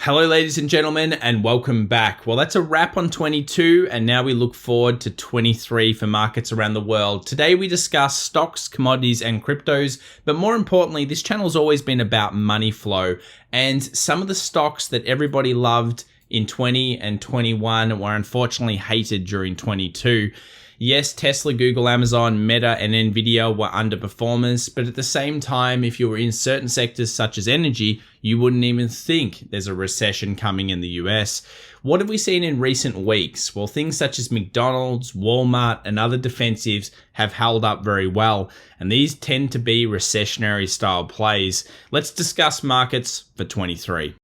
Hello ladies and gentlemen, and welcome back. Well, that's a wrap on 22, and now we look forward to 23 for markets around the world. Today we discuss stocks, commodities, and cryptos, but more importantly, this channel's always been about money flow, and some of the stocks that everybody loved in 20 and 21 were unfortunately hated during 22. Yes, Tesla, Google, Amazon, Meta, and Nvidia were underperformers, but at the same time, if you were in certain sectors such as energy, you wouldn't even think there's a recession coming in the US. What have we seen in recent weeks? Well, things such as McDonald's, Walmart, and other defensives have held up very well, and these tend to be recessionary style plays. Let's discuss markets for 23.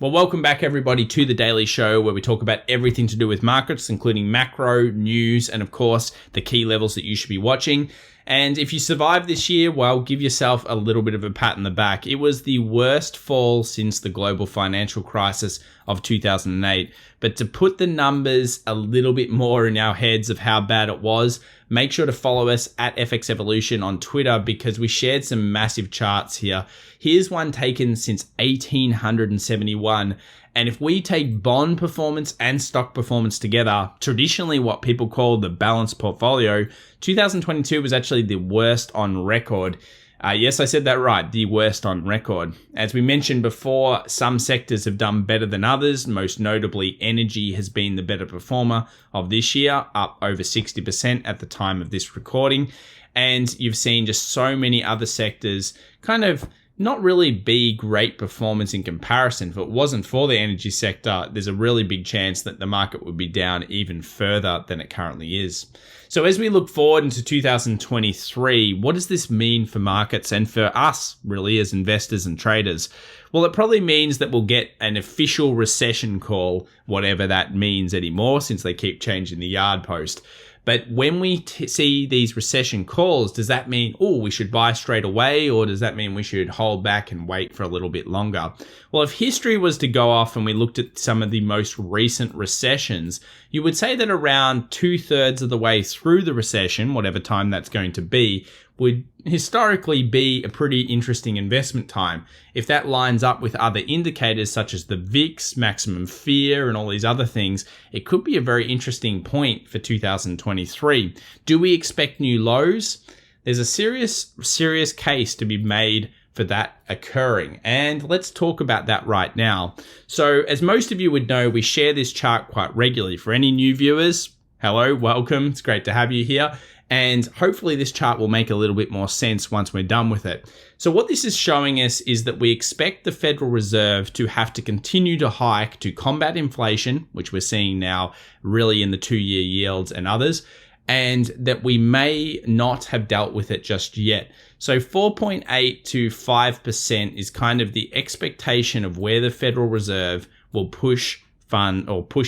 Well, welcome back everybody to the Daily Show, where we talk about everything to do with markets, including macro, news, and of course, the key levels that you should be watching. And if you survived this year, well, give yourself a little bit of a pat on the back. It was the worst fall since the global financial crisis of 2008. But to put the numbers a little bit more in our heads of how bad it was, make sure to follow us at FX Evolution on Twitter, because we shared some massive charts here. Here's one taken since 1871. And if we take bond performance and stock performance together, traditionally what people call the balanced portfolio, 2022 was actually the worst on record. Yes, I said that right, the worst on record. As we mentioned before, some sectors have done better than others. Most notably, energy has been the better performer of this year, up over 60% at the time of this recording. And you've seen just so many other sectors kind of not really be great performance in comparison. If it wasn't for the energy sector, there's a really big chance that the market would be down even further than it currently is. So as we look forward into 2023, what does this mean for markets and for us, really, as investors and traders? Well, it probably means that we'll get an official recession call, whatever that means anymore, since they keep changing the yard post. But when we see these recession calls, does that mean, oh, we should buy straight away, or does that mean we should hold back and wait for a little bit longer? Well, if history was to go off and we looked at some of the most recent recessions, you would say that around 2/3 of the way through the recession, whatever time that's going to be, would historically be a pretty interesting investment time. If that lines up with other indicators such as the VIX, maximum fear, and all these other things, it could be a very interesting point for 2023. Do we expect new lows? There's a serious case to be made for that occurring. And let's talk about that right now. So as most of you would know, we share this chart quite regularly. For any new viewers, hello, welcome. It's great to have you here. And hopefully this chart will make a little bit more sense once we're done with it. So what this is showing us is that we expect the Federal Reserve to have to continue to hike to combat inflation, which we're seeing now really in the 2-year yields and others, and that we may not have dealt with it just yet. So 4.8 to 5% is kind of the expectation of where the Federal Reserve will push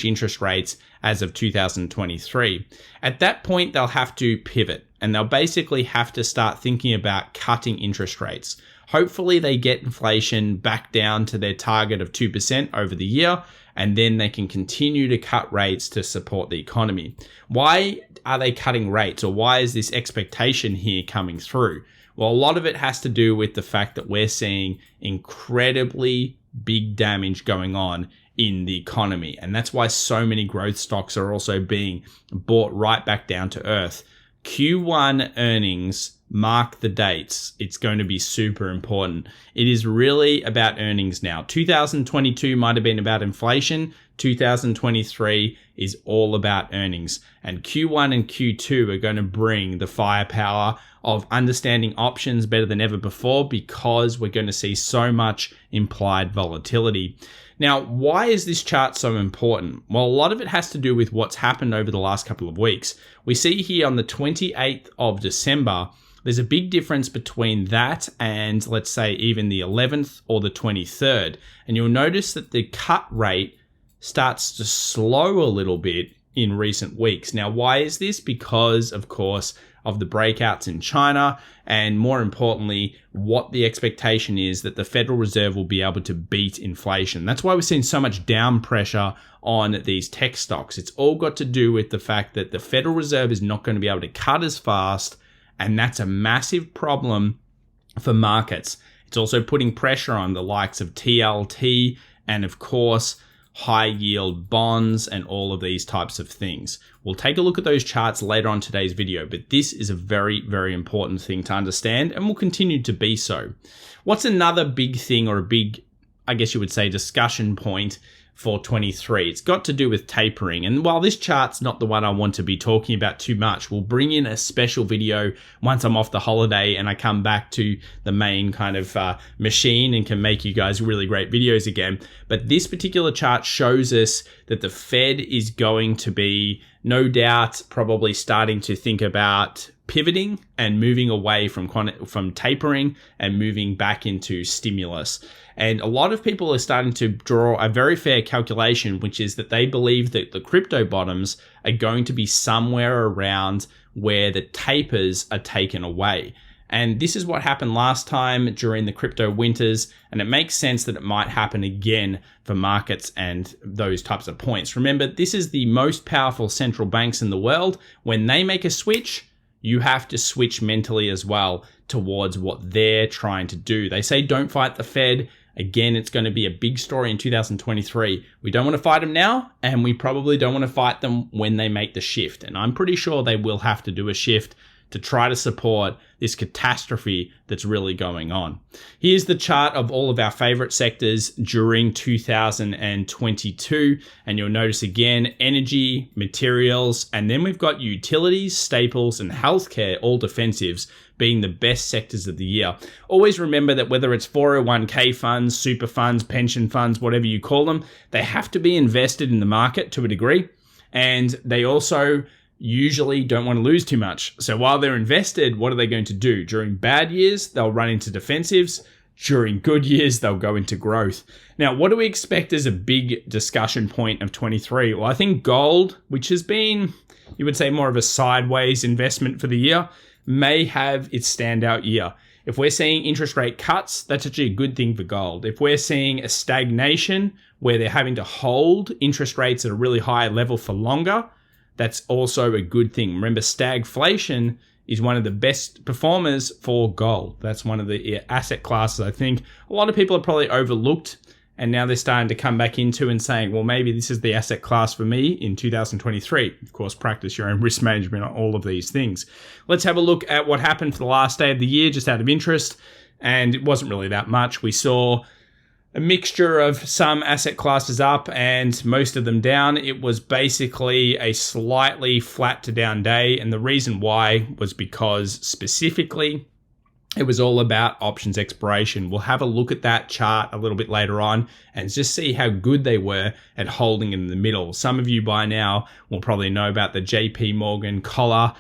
interest rates as of 2023. At that point, they'll have to pivot, and they'll basically have to start thinking about cutting interest rates. Hopefully they get inflation back down to their target of 2% over the year, and then they can continue to cut rates to support the economy. Why are they cutting rates, or why is this expectation here coming through? Well, a lot of it has to do with the fact that we're seeing incredibly big damage going on in the economy. And that's why so many growth stocks are also being brought right back down to earth. Q1 earnings, mark the dates. It's going to be super important. It is really about earnings now. 2022 might have been about inflation. 2023 is all about earnings. And Q1 and Q2 are going to bring the firepower of understanding options better than ever before, because we're going to see so much implied volatility. Now, why is this chart so important? Well, a lot of it has to do with what's happened over the last couple of weeks. We see here on the 28th of December, there's a big difference between that and, let's say, even the 11th or the 23rd. And you'll notice that the cut rate starts to slow a little bit in recent weeks. Now, why is this? Because, of course, of the breakouts in China, and more importantly, what the expectation is that the Federal Reserve will be able to beat inflation. That's why we're seeing so much down pressure on these tech stocks. It's all got to do with the fact that the Federal Reserve is not going to be able to cut as fast, and that's a massive problem for markets. It's also putting pressure on the likes of TLT and, of course, high yield bonds and all of these types of things. We'll take a look at those charts later on today's video, but this is a very, very important thing to understand and will continue to be so. What's another big thing, or a big, I guess you would say, discussion point for 23? It's got to do with tapering. And while this chart's not the one I want to be talking about too much, we'll bring in a special video once I'm off the holiday and I come back to the main kind of machine and can make you guys really great videos again. But this particular chart shows us that the Fed is going to be, no doubt, probably starting to think about pivoting and moving away from tapering and moving back into stimulus. And a lot of people are starting to draw a very fair calculation, which is that they believe that the crypto bottoms are going to be somewhere around where the tapers are taken away. And this is what happened last time during the crypto winters, and it makes sense that it might happen again for markets and those types of points. Remember, this is the most powerful central banks in the world. When they make a switch, you have to switch mentally as well towards what they're trying to do. They say don't fight the Fed. Again, it's going to be a big story in 2023. We don't want to fight them now, and we probably don't want to fight them when they make the shift. And I'm pretty sure they will have to do a shift to try to support this catastrophe that's really going on. Here's the chart of all of our favorite sectors during 2022. And you'll notice again, energy, materials, and then we've got utilities, staples, and healthcare, all defensives, being the best sectors of the year. Always remember that whether it's 401k funds, super funds, pension funds, whatever you call them, they have to be invested in the market to a degree. And they also usually don't want to lose too much. So while they're invested, what are they going to do? During bad years, they'll run into defensives. During good years, they'll go into growth. Now, what do we expect as a big discussion point of 23? Well, I think gold, which has been, you would say, more of a sideways investment for the year, may have its standout year. If we're seeing interest rate cuts, that's actually a good thing for gold. If we're seeing a stagnation where they're having to hold interest rates at a really high level for longer, that's also a good thing. Remember, stagflation is one of the best performers for gold. That's one of the asset classes I think a lot of people have probably overlooked, and now they're starting to come back into and saying, well, maybe this is the asset class for me in 2023. Of course, practice your own risk management on all of these things. Let's have a look at what happened for the last day of the year, just out of interest. And it wasn't really that much. We saw a mixture of some asset classes up and most of them down. It was basically a slightly flat to down day. And the reason why was because specifically it was all about options expiration. We'll have a look at that chart a little bit later on and just see how good they were at holding in the middle. Some of you by now will probably know about the JP Morgan collar.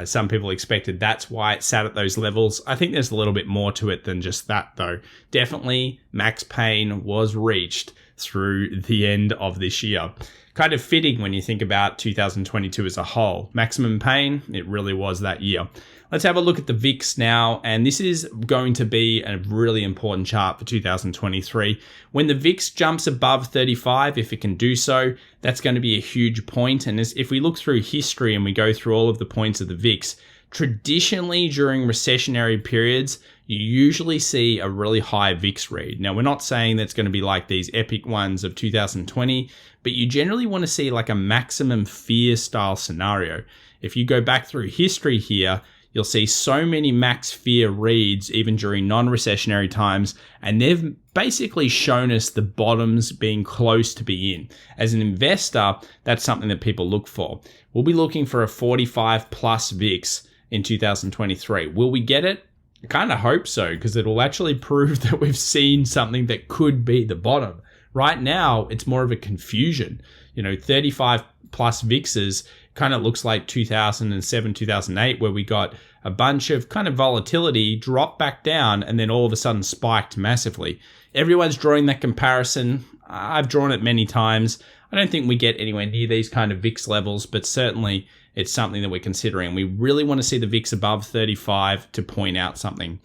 Some people expected that's why it sat at those levels. I think there's a little bit more to it than just that, though. Definitely, max pain was reached through the end of this year. Kind of fitting when you think about 2022 as a whole. Maximum pain, it really was that year. Let's have a look at the VIX now, and this is going to be a really important chart for 2023. When the VIX jumps above 35, if it can do so, that's going to be a huge point. And if we look through history and we go through all of the points of the VIX, traditionally during recessionary periods, you usually see a really high VIX read. Now, we're not saying that's going to be like these epic ones of 2020, but you generally want to see like a maximum fear style scenario. If you go back through history here, you'll see so many max fear reads even during non-recessionary times, and they've basically shown us the bottoms being close to be in. As an investor, that's something that people look for. We'll be looking for a 45 plus VIX in 2023. Will we get it? I kind of hope so, because it will actually prove that we've seen something that could be the bottom. Right now, it's more of a confusion. 35 plus VIXs kind of looks like 2007, 2008, where we got a bunch of kind of volatility, drop back down, and then all of a sudden spiked massively. Everyone's drawing that comparison. I've drawn it many times. I don't think we get anywhere near these kind of VIX levels, but certainly it's something that we're considering. We really want to see the VIX above 35 to point out something.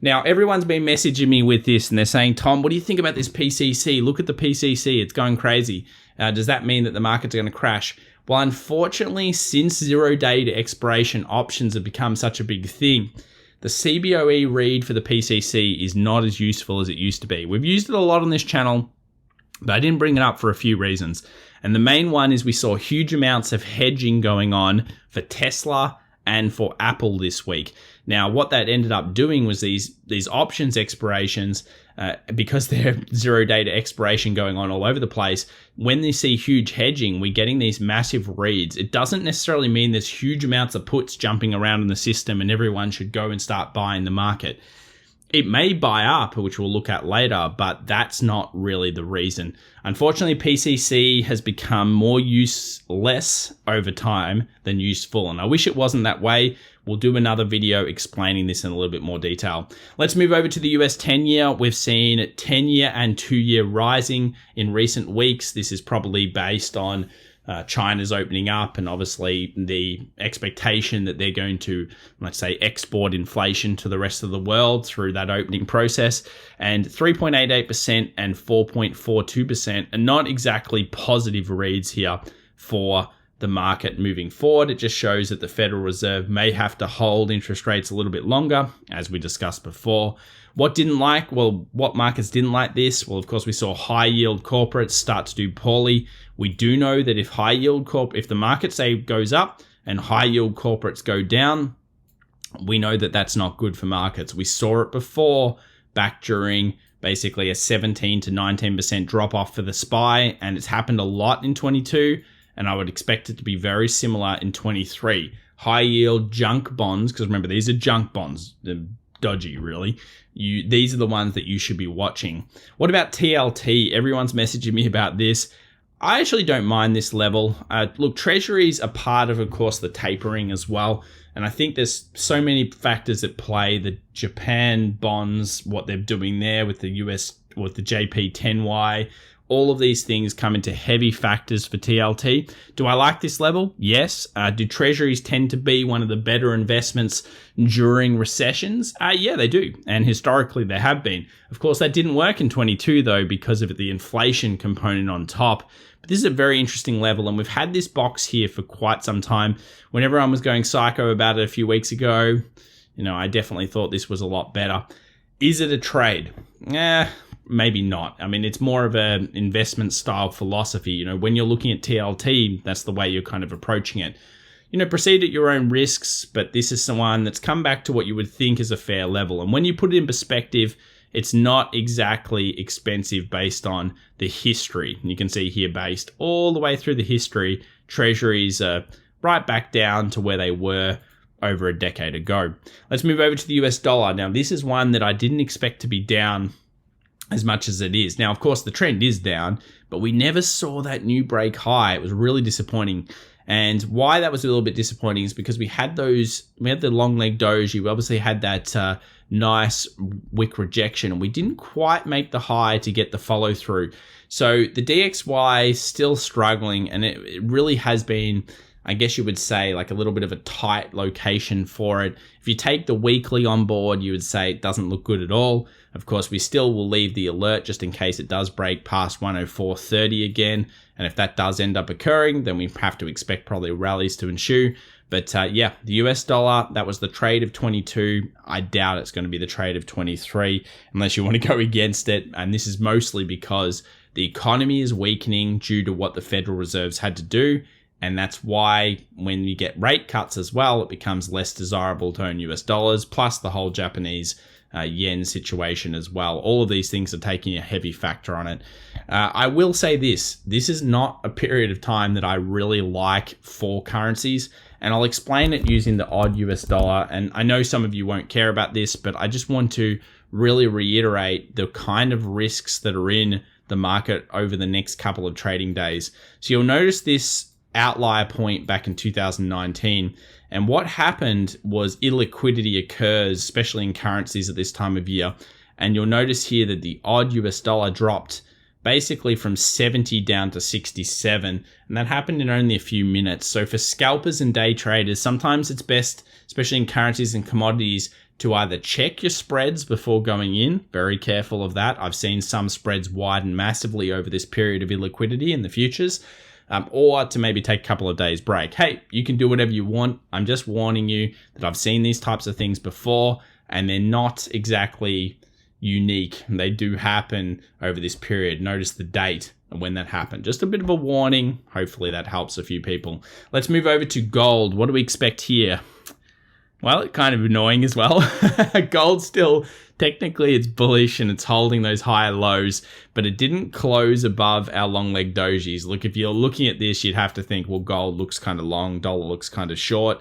Now, everyone's been messaging me with this, and they're saying, Tom, what do you think about this PCC? Look at the PCC. It's going crazy. Does that mean that the market's going to crash? Well, unfortunately, since 0 day to expiration options have become such a big thing, the CBOE read for the PCC is not as useful as it used to be. We've used it a lot on this channel, but I didn't bring it up for a few reasons. And the main one is we saw huge amounts of hedging going on for Tesla and for Apple this week. Now, what that ended up doing was these options expirations, because they're zero data expiration going on all over the place, when they see huge hedging, we're getting these massive reads. It doesn't necessarily mean there's huge amounts of puts jumping around in the system and everyone should go and start buying the market. It may buy up, which we'll look at later, but that's not really the reason. Unfortunately, PCC has become more useless over time than useful, and I wish it wasn't that way. We'll do another video explaining this in a little bit more detail. Let's move over to the US 10-year. We've seen 10-year and 2-year rising in recent weeks. This is probably based on China's opening up and obviously the expectation that they're going to, let's say, export inflation to the rest of the world through that opening process. And 3.88% and 4.42% are not exactly positive reads here for the market moving forward. It just shows that the Federal Reserve may have to hold interest rates a little bit longer, as we discussed before. What markets didn't like this? Well, of course, we saw high yield corporates start to do poorly. We do know that if if the market, say, goes up and high yield corporates go down, we know that that's not good for markets. We saw it before, back during basically a 17 to 19% drop off for the SPY, and it's happened a lot in 22, and I would expect it to be very similar in 23. High yield junk bonds, because remember, these are junk bonds. They're dodgy, really. These are the ones that you should be watching. What about TLT? Everyone's messaging me about this. I actually don't mind this level. Look, treasuries are part of course, the tapering as well. And I think there's so many factors at play. The Japan bonds, what they're doing there with the US, with the JP10Y, all of these things come into heavy factors for TLT. Do I like this level? Yes. Do treasuries tend to be one of the better investments during recessions? Yeah, they do. And historically, they have been. Of course, that didn't work in 22, though, because of the inflation component on top. But this is a very interesting level, and we've had this box here for quite some time. When everyone was going psycho about it a few weeks ago, I definitely thought this was a lot better. Is it a trade? Maybe not. I mean, it's more of an investment style philosophy. When you're looking at TLT, that's the way you're kind of approaching it. Proceed at your own risks, but this is one that's come back to what you would think is a fair level. And when you put it in perspective, it's not exactly expensive based on the history. You can see here, based all the way through the history, treasuries are right back down to where they were over a decade ago. Let's move over to the US dollar. Now, this is one that I didn't expect to be down as much as it is. Now, of course, the trend is down, but we never saw that new break high. It was really disappointing. And why that was a little bit disappointing is because we had the long leg doji. We obviously had that nice wick rejection, and we didn't quite make the high to get the follow through. So the DXY still struggling, and it really has been, I guess you would say, like a little bit of a tight location for it. If you take the weekly on board, you would say it doesn't look good at all. Of course, we still will leave the alert just in case it does break past 104.30 again. And if that does end up occurring, then we have to expect probably rallies to ensue. But the US dollar, that was the trade of 22. I doubt it's going to be the trade of 23 unless you want to go against it. And this is mostly because the economy is weakening due to what the Federal Reserve's had to do. And that's why when you get rate cuts as well, it becomes less desirable to own US dollars, plus the whole Japanese yen situation as well. All of these things are taking a heavy factor on it. I will say this is not a period of time that I really like for currencies, and I'll explain it using the odd US dollar. And I know some of you won't care about this, but I just want to really reiterate the kind of risks that are in the market over the next couple of trading days. So you'll notice this outlier point back in 2019. And what happened was illiquidity occurs, especially in currencies at this time of year. And you'll notice here that the odd US dollar dropped basically from 70 down to 67. And that happened in only a few minutes. So for scalpers and day traders, sometimes it's best, especially in currencies and commodities, to either check your spreads before going in. Very careful of that. I've seen some spreads widen massively over this period of illiquidity in the futures. Or to maybe take a couple of days break. Hey, you can do whatever you want. I'm just warning you that I've seen these types of things before. and they're not exactly unique. They do happen over this period. Notice the date and when that happened. Just a bit of a warning. Hopefully that helps a few people. Let's move over to gold. What do we expect here? Well, it's kind of annoying as well. Gold still, technically it's bullish and it's holding those higher lows, but it didn't close above our long leg dojis. Look, if you're looking at this, you'd have to think, well, gold looks kind of long, dollar looks kind of short.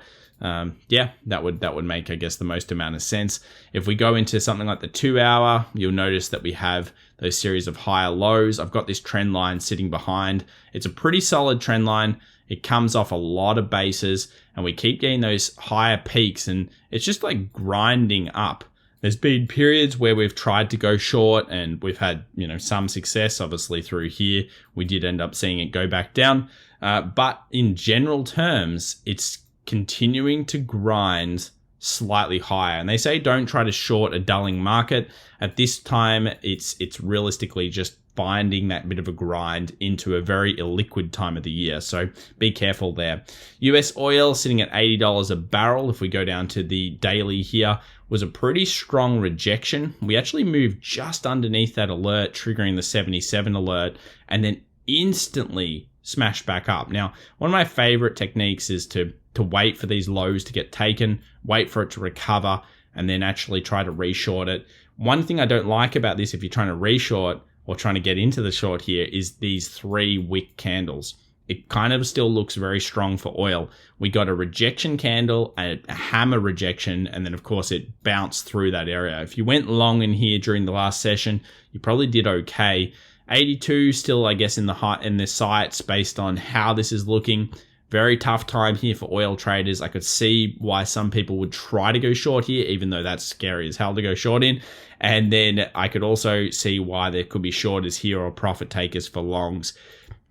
Yeah, that would make, I guess, the most amount of sense. If we go into something like the 2 hour, you'll notice that we have those series of higher lows. I've got this trend line sitting behind. It's a pretty solid trend line. It comes off a lot of bases, and we keep getting those higher peaks, and it's just like grinding up. There's been periods where we've tried to go short, and we've had, some success. Obviously through here, we did end up seeing it go back down. But in general terms, it's continuing to grind slightly higher. And they say don't try to short a dulling market. At this time, it's realistically just finding that bit of a grind into a very illiquid time of the year. So be careful there. US oil sitting at $80 a barrel. If we go down to the daily here, was a pretty strong rejection. We actually moved just underneath that alert, triggering the 77 alert, and then instantly smashed back up. Now, one of my favorite techniques is to wait for these lows to get taken, wait for it to recover, and then actually try to reshort it. One thing I don't like about this, if you're trying to reshort or trying to get into the short here, is these 3 wick candles. It kind of still looks very strong for oil. We got a rejection candle, a hammer rejection, and then of course it bounced through that area. If you went long in here during the last session, you probably did okay. 82 still, I guess, in the sights based on how this is looking. Very tough time here for oil traders. I could see why some people would try to go short here, even though that's scary as hell to go short in. And then I could also see why there could be shorters here or profit takers for longs.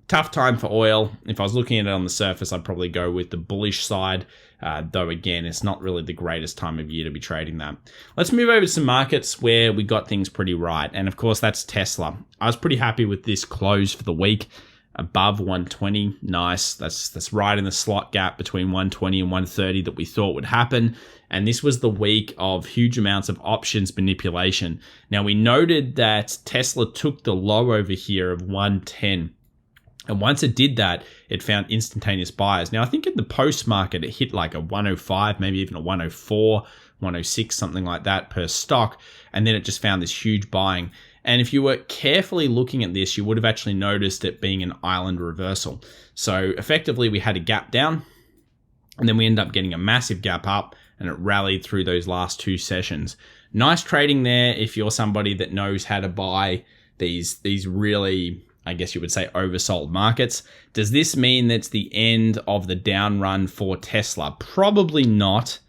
Tough time for oil. If I was looking at it on the surface, I'd probably go with the bullish side. Though again, it's not really the greatest time of year to be trading that. Let's move over to some markets where we got things pretty right. And of course, that's Tesla. I was pretty happy with this close for the week. Above 120, nice. That's right in the slot gap between 120 and 130 that we thought would happen. And this was the week of huge amounts of options manipulation. Now, we noted that Tesla took the low over here of 110. And once it did that, it found instantaneous buyers. Now, I think in the post market, it hit like a 105, maybe even a 104, 106, something like that per stock. And then it just found this huge buying. And if you were carefully looking at this, you would have actually noticed it being an island reversal. So effectively, we had a gap down, and then we ended up getting a massive gap up, and it rallied through those last 2 sessions. Nice trading there if you're somebody that knows how to buy these really, I guess you would say, oversold markets. Does this mean that's the end of the down run for Tesla? Probably not.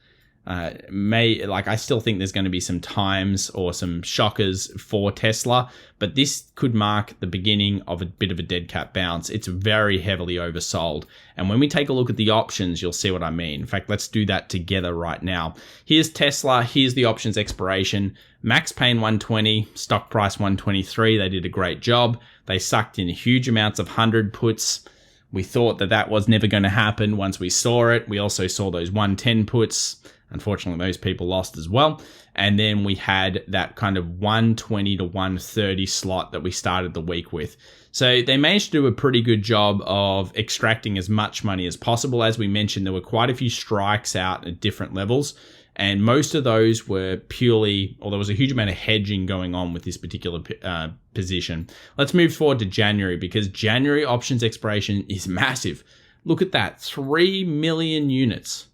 I still think there's going to be some times or some shockers for Tesla, but this could mark the beginning of a bit of a dead cat bounce. It's very heavily oversold. And when we take a look at the options, you'll see what I mean. In fact, let's do that together right now. Here's Tesla. Here's the options expiration. Max Pain 120, stock price 123. They did a great job. They sucked in huge amounts of 100 puts. We thought that was never going to happen once we saw it. We also saw those 110 puts. Unfortunately, those people lost as well. And then we had that kind of 120 to 130 slot that we started the week with. So they managed to do a pretty good job of extracting as much money as possible. As we mentioned, there were quite a few strikes out at different levels. And most of those were purely, or there was a huge amount of hedging going on with this particular position. Let's move forward to January, because January options expiration is massive. Look at that, 3 million units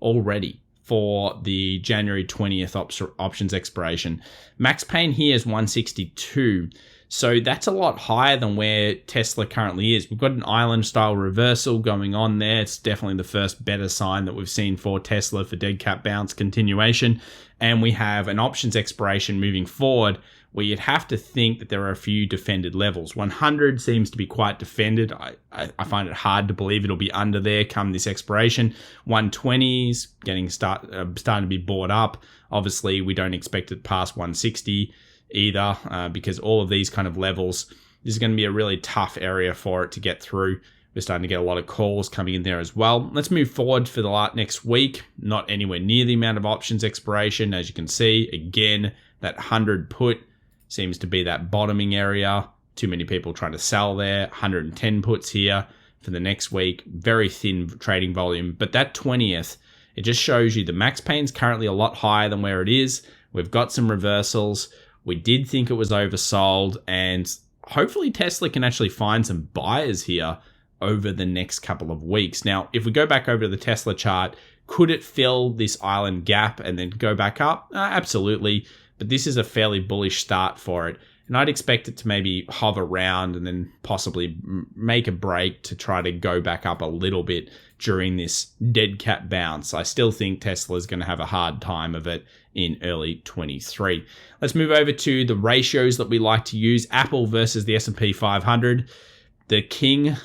already for the January 20th options expiration. Max Pain here is 162. So that's a lot higher than where Tesla currently is. We've got an island style reversal going on there. It's definitely the first better sign that we've seen for Tesla for dead cat bounce continuation. And we have an options expiration moving forward where you'd have to think that there are a few defended levels. 100 seems to be quite defended. I find it hard to believe it'll be under there come this expiration. 120's getting starting to be bought up. Obviously, we don't expect it past 160 either, because all of these kind of levels, this is going to be a really tough area for it to get through. We're starting to get a lot of calls coming in there as well. Let's move forward for the next week. Not anywhere near the amount of options expiration. As you can see, again, that 100 put seems to be that bottoming area. Too many people trying to sell there. 110 puts here for the next week. Very thin trading volume. But that 20th, it just shows you the max pain's currently a lot higher than where it is. We've got some reversals. We did think it was oversold, and hopefully Tesla can actually find some buyers here over the next couple of weeks. Now, if we go back over to the Tesla chart, could it fill this island gap and then go back up? Absolutely, but this is a fairly bullish start for it. And I'd expect it to maybe hover around and then possibly make a break to try to go back up a little bit during this dead cat bounce. I still think Tesla is going to have a hard time of it in early 23. Let's move over to the ratios that we like to use. Apple versus the S&P 500. The king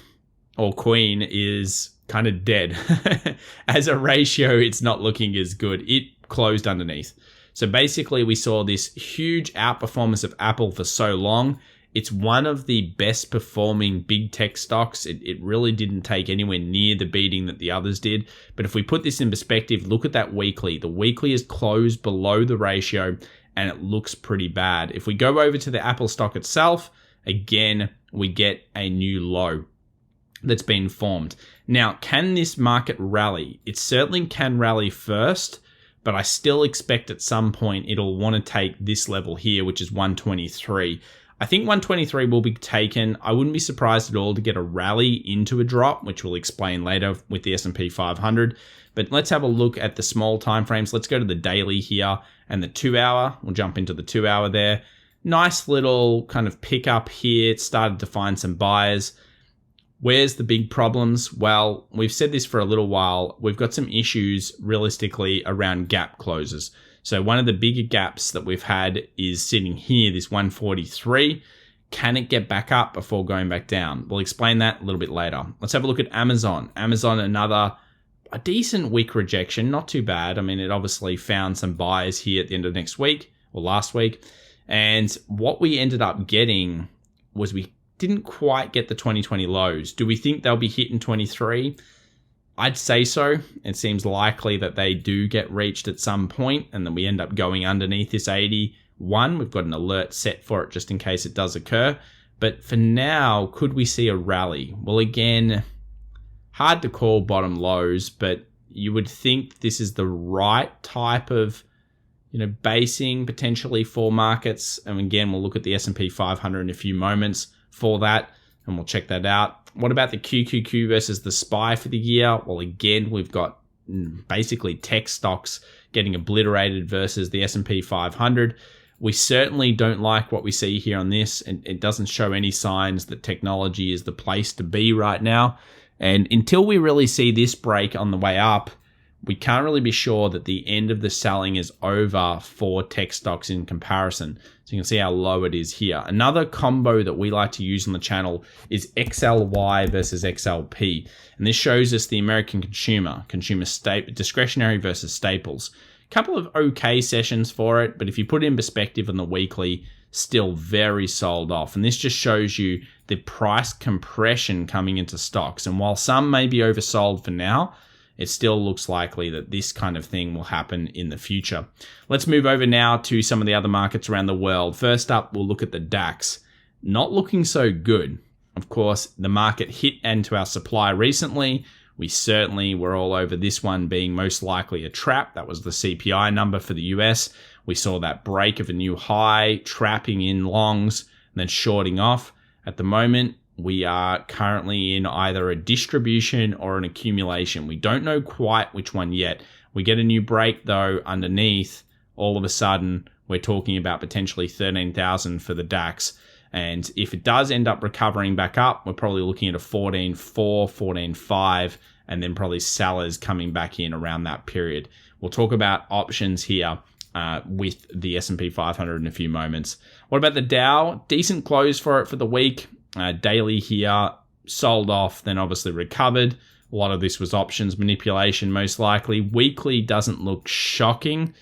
or queen is kind of dead. As a ratio, it's not looking as good. It closed underneath. So basically, we saw this huge outperformance of Apple for so long. It's one of the best performing big tech stocks. It really didn't take anywhere near the beating that the others did. But if we put this in perspective, look at that weekly. The weekly is closed below the ratio, and it looks pretty bad. If we go over to the Apple stock itself, again, we get a new low that's been formed. Now, can this market rally? It certainly can rally first, but I still expect at some point it'll want to take this level here, which is 123. I think 123 will be taken. I wouldn't be surprised at all to get a rally into a drop, which we'll explain later with the S&P 500. But let's have a look at the small time frames. Let's go to the daily here and the 2 hour. We'll jump into the 2 hour there. Nice little kind of pickup here. It started to find some buyers. Where's the big problems? Well, we've said this for a little while. We've got some issues realistically around gap closes. So one of the bigger gaps that we've had is sitting here, this 143. Can it get back up before going back down? We'll explain that a little bit later. Let's have a look at Amazon. Amazon, a decent week rejection, not too bad. I mean, it obviously found some buyers here at the end of next week or last week. And what we ended up getting was we didn't quite get the 2020 lows. Do we think they'll be hit in 23? I'd say so. It seems likely that they do get reached at some point, and then we end up going underneath this 81. We've got an alert set for it just in case it does occur. But for now, could we see a rally? Well, again, hard to call bottom lows, but you would think this is the right type of basing potentially for markets. And again, we'll look at the S&P 500 in a few moments for that, and we'll check that out. What about the QQQ versus the SPY for the year? Well, again, we've got basically tech stocks getting obliterated versus the S&P 500. We certainly don't like what we see here on this, and it doesn't show any signs that technology is the place to be right now. And until we really see this break on the way up, we can't really be sure that the end of the selling is over for tech stocks in comparison. So you can see how low it is here. Another combo that we like to use on the channel is XLY versus XLP. And this shows us the American consumer discretionary versus staples. A couple of okay sessions for it, but if you put it in perspective on the weekly, still very sold off. And this just shows you the price compression coming into stocks. And while some may be oversold for now, it still looks likely that this kind of thing will happen in the future. Let's move over now to some of the other markets around the world. First up, we'll look at the DAX. Not looking so good. Of course, the market hit into our supply recently. We certainly were all over this one being most likely a trap. That was the CPI number for the US. We saw that break of a new high, trapping in longs, and then shorting off. At the moment, we are currently in either a distribution or an accumulation. We don't know quite which one yet. We get a new break though underneath. All of a sudden, we're talking about potentially 13,000 for the DAX. And if it does end up recovering back up, we're probably looking at a 14.4, 14.5, and then probably sellers coming back in around that period. We'll talk about options here with the S&P 500 in a few moments. What about the Dow? Decent close for it for the week. Daily here, sold off, then obviously recovered. A lot of this was options manipulation, most likely. Weekly doesn't look shocking.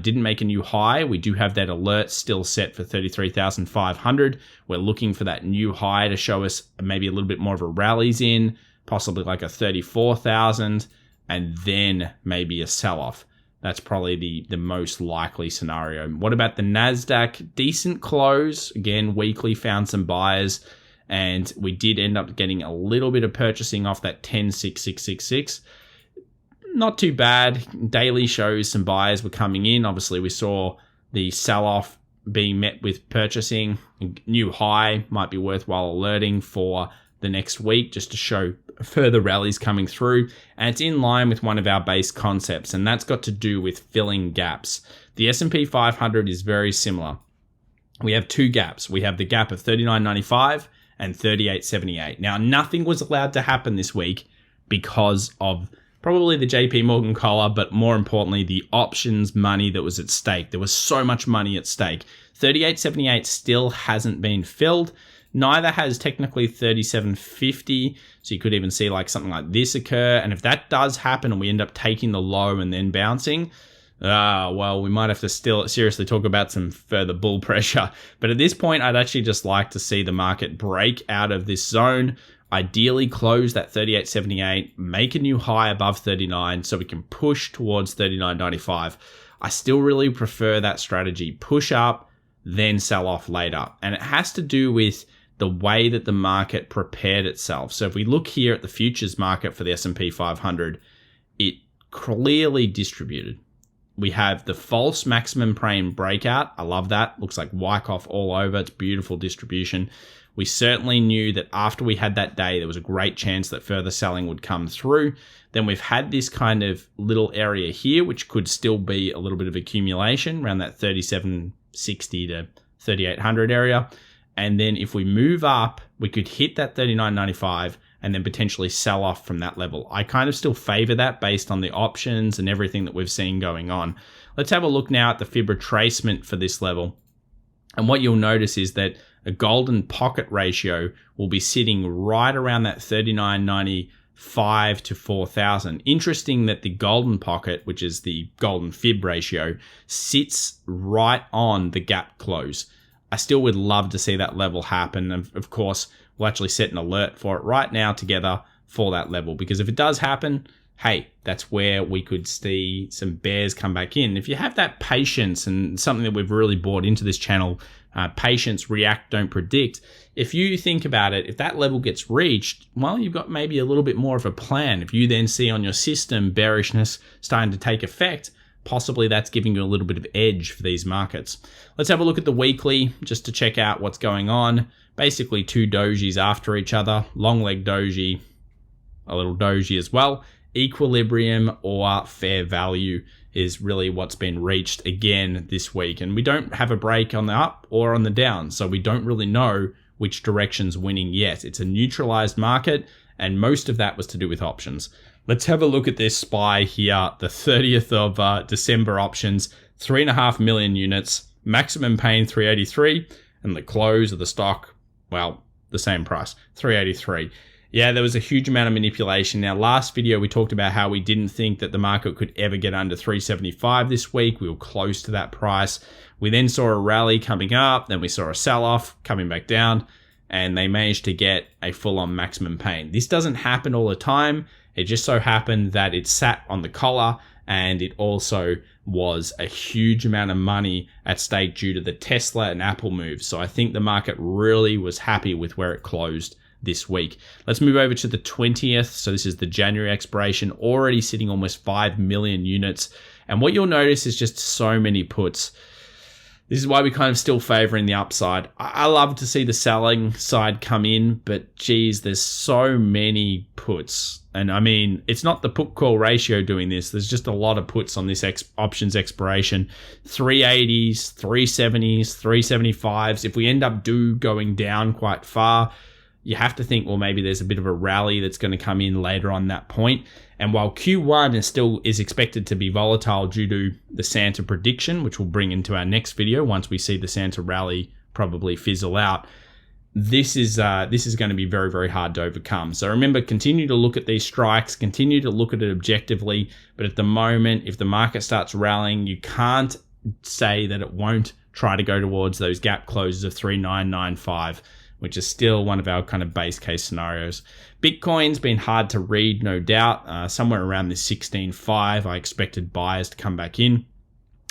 Didn't make a new high. We do have that alert still set for 33,500. We're looking for that new high to show us maybe a little bit more of a rallies in, possibly like a 34,000, and then maybe a sell-off. That's probably the most likely scenario. What about the Nasdaq? Decent close. Again, weekly found some buyers, and we did end up getting a little bit of purchasing off that 10.6666. Not too bad. Daily shows some buyers were coming in. Obviously, we saw the sell-off being met with purchasing. A new high might be worthwhile alerting for the next week just to show further rallies coming through. And it's in line with one of our base concepts, and that's got to do with filling gaps. The S&P 500 is very similar. We have two gaps. We have the gap of 39.95 and 38.78. Now, nothing was allowed to happen this week because of probably the JP Morgan collar, but more importantly, the options money that was at stake. There was so much money at stake. 38.78 still hasn't been filled. Neither has technically 37.50. So you could even see like something like this occur. And if that does happen and we end up taking the low and then bouncing, well, we might have to still seriously talk about some further bull pressure. But at this point, I'd actually just like to see the market break out of this zone. Ideally close that 38.78, make a new high above 39 so we can push towards 39.95. I still really prefer that strategy. Push up, then sell off later. And it has to do with the way that the market prepared itself. So if we look here at the futures market for the S&P 500, it clearly distributed. We have the false maximum prime breakout. I love that. Looks like Wyckoff all over. It's beautiful distribution. We certainly knew that after we had that day, there was a great chance that further selling would come through. Then we've had this kind of little area here, which could still be a little bit of accumulation around that 3760 to 3800 area. And then if we move up, we could hit that 39.95 and then potentially sell off from that level. I kind of still favor that based on the options and everything that we've seen going on. Let's have a look now at the fib retracement for this level. And what you'll notice is that a golden pocket ratio will be sitting right around that 39.95 to 4,000. Interesting that the golden pocket, which is the golden fib ratio, sits right on the gap close. I still would love to see that level happen. Of course, we'll actually set an alert for it right now together for that level, because if it does happen, hey, that's where we could see some bears come back in. If you have that patience, and something that we've really brought into this channel, patience, react, don't predict. If you think about it, if that level gets reached, well, you've got maybe a little bit more of a plan. If you then see on your system bearishness starting to take effect, possibly that's giving you a little bit of edge for these markets. Let's have a look at the weekly just to check out what's going on. Basically two dojis after each other, long leg doji, a little doji as well. Equilibrium or fair value is really what's been reached again this week. And we don't have a break on the up or on the down, so we don't really know which direction's winning yet. It's a neutralized market, and most of that was to do with options. Let's have a look at this SPY here, the 30th of December options, 3.5 million units, maximum pain 383, and the close of the stock, well, the same price, 383. Yeah, there was a huge amount of manipulation. Now, last video, we talked about how we didn't think that the market could ever get under 375 this week. We were close to that price. We then saw a rally coming up. Then we saw a sell-off coming back down, and they managed to get a full-on maximum pain. This doesn't happen all the time. It just so happened that it sat on the collar, and it also was a huge amount of money at stake due to the Tesla and Apple moves. So I think the market really was happy with where it closed this week. Let's move over to the 20th. So this is the January expiration, already sitting almost 5 million units. And what you'll notice is just so many puts. This is why we're kind of still favoring the upside. I love to see the selling side come in, but geez, there's so many puts. And I mean, it's not the put call ratio doing this. There's just a lot of puts on this options expiration. 380s, 370s, 375s. If we end up going down quite far, you have to think, well, maybe there's a bit of a rally that's going to come in later on that point. And while Q1 is expected to be volatile due to the Santa prediction, which we'll bring into our next video once we see the Santa rally probably fizzle out, this is going to be very, very hard to overcome. So remember, continue to look at these strikes, continue to look at it objectively. But at the moment, if the market starts rallying, you can't say that it won't try to go towards those gap closes of 3995, which is still one of our kind of base case scenarios. Bitcoin's been hard to read, no doubt. Somewhere around this 16.5, I expected buyers to come back in.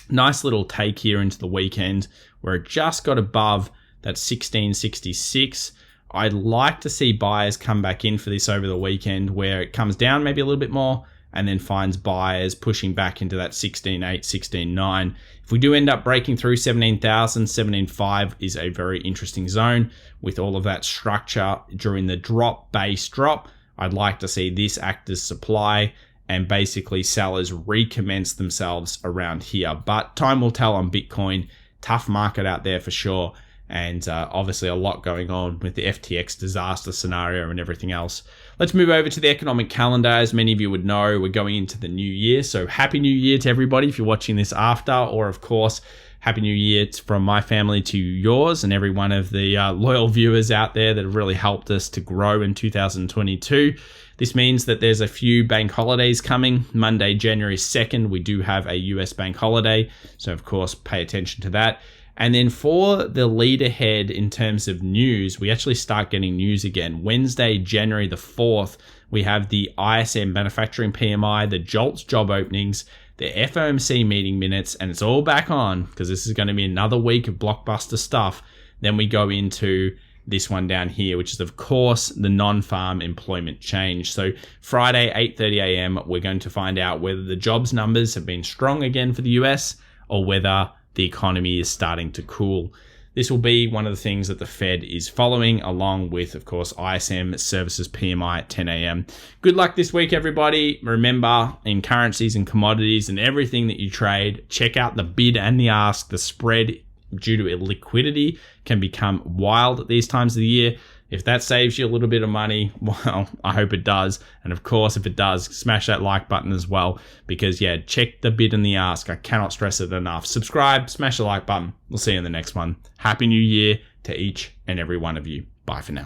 Nice little take here into the weekend where it just got above that 1666. I'd like to see buyers come back in for this over the weekend where it comes down maybe a little bit more and then finds buyers pushing back into that 16.8, 16.9. If we do end up breaking through 17,000, 17.5 is a very interesting zone with all of that structure during the base drop. I'd like to see this act as supply and basically sellers recommence themselves around here. But time will tell on Bitcoin. Tough market out there for sure. And obviously a lot going on with the FTX disaster scenario and everything else. Let's move over to the economic calendar. As many of you would know, we're going into the new year. So happy new year to everybody if you're watching this after, or of course, happy new year from my family to yours and every one of the loyal viewers out there that have really helped us to grow in 2022. This means that there's a few bank holidays coming. Monday, January 2nd, we do have a US bank holiday. So of course, pay attention to that. And then for the lead ahead in terms of news, we actually start getting news again. Wednesday, January the 4th, we have the ISM manufacturing PMI, the JOLTS job openings, the FOMC meeting minutes, and it's all back on because this is going to be another week of blockbuster stuff. Then we go into this one down here, which is of course the non-farm employment change. So Friday, 8:30 a.m., we're going to find out whether the jobs numbers have been strong again for the US or whether the economy is starting to cool. This will be one of the things that the Fed is following, along with, of course, ISM services PMI at 10 a.m. Good luck this week, everybody. Remember, in currencies and commodities and everything that you trade, check out the bid and the ask. The spread due to illiquidity can become wild at these times of the year. If that saves you a little bit of money, well, I hope it does. And of course, if it does, smash that like button as well. Because yeah, check the bid and the ask. I cannot stress it enough. Subscribe, smash the like button. We'll see you in the next one. Happy New Year to each and every one of you. Bye for now.